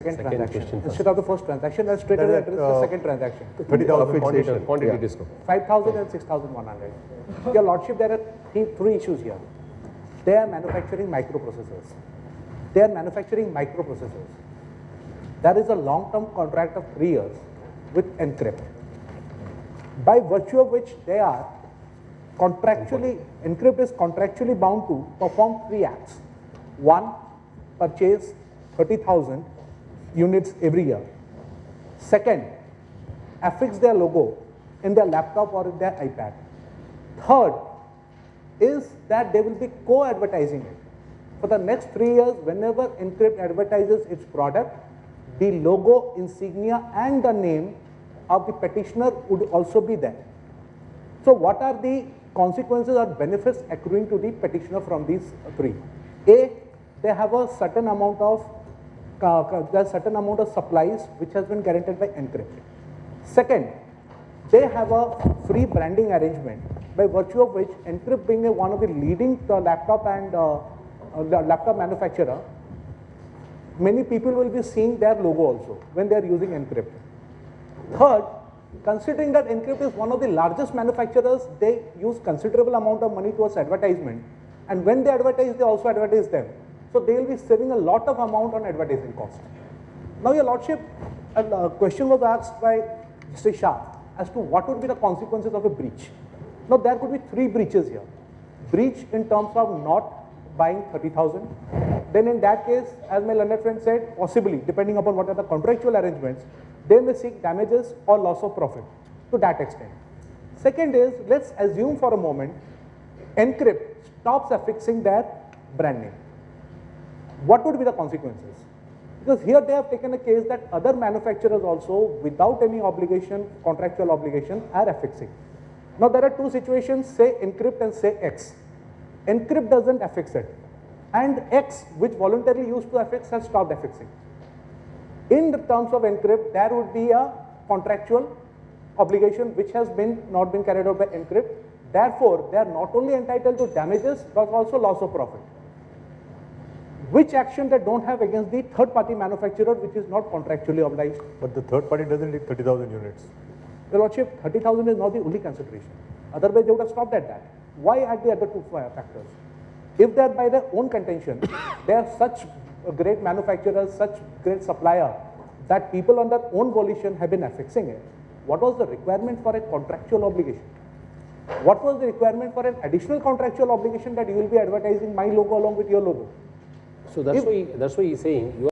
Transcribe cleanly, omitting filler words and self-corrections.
Second transaction. Instead of the first transaction, let's straight away address the second transaction. 30,000 quantity discount. 5,000 and 6,100. Your Lordship, there are three issues here. They are manufacturing microprocessors. There is a long-term contract of 3 years with Encrypt, by virtue of which they are contractually, Encrypt is contractually bound to perform 3 acts. One, purchase 30,000 units every year. Second, affix their logo in their laptop or in their iPad. Third is that they will be co-advertising it. For the next 3 years, whenever Encrypt advertises its product, the logo, insignia and the name of the petitioner would also be there. So what are the consequences or benefits accruing to the petitioner from these three? A, they have a certain amount of supplies which has been guaranteed by Encrypt. Second, they have a free branding arrangement by virtue of which Encrypt, being one of the leading laptop manufacturer, many people will be seeing their logo also when they are using Encrypt. Third, considering that Encrypt is one of the largest manufacturers, they use considerable amount of money towards advertisement, and when they advertise, they also advertise them. So they will be saving a lot of amount on advertising cost. Now, Your Lordship, a question was asked by Mr. Shah as to what would be the consequences of a breach. Now, there could be 3 breaches here. Breach in terms of not buying 30,000. Then in that case, as my learned friend said, possibly, depending upon what are the contractual arrangements, they may seek damages or loss of profit to that extent. Second is, let's assume for a moment, Encrypt stops affixing their brand name. What would be the consequences? Because here they have taken a case that other manufacturers also, without any obligation, contractual obligation, are affixing. Now there are 2 situations, say Encrypt and say X. Encrypt doesn't affix it, and X, which voluntarily used to affix, has stopped affixing. In the terms of Encrypt, there would be a contractual obligation which has not been carried out by Encrypt. Therefore, they are not only entitled to damages but also loss of profit, which action they don't have against the third-party manufacturer which is not contractually obliged. But the third party doesn't need 30,000 units. Your Lordship, 30,000 is not the only consideration. Otherwise, they would have stopped at that. Why at the other 2 factors? If they are by their own contention, they are such great manufacturers, such great supplier, that people on their own volition have been affixing it, what was the requirement for a contractual obligation? What was the requirement for an additional contractual obligation that you will be advertising my logo along with your logo? So that's why he's saying you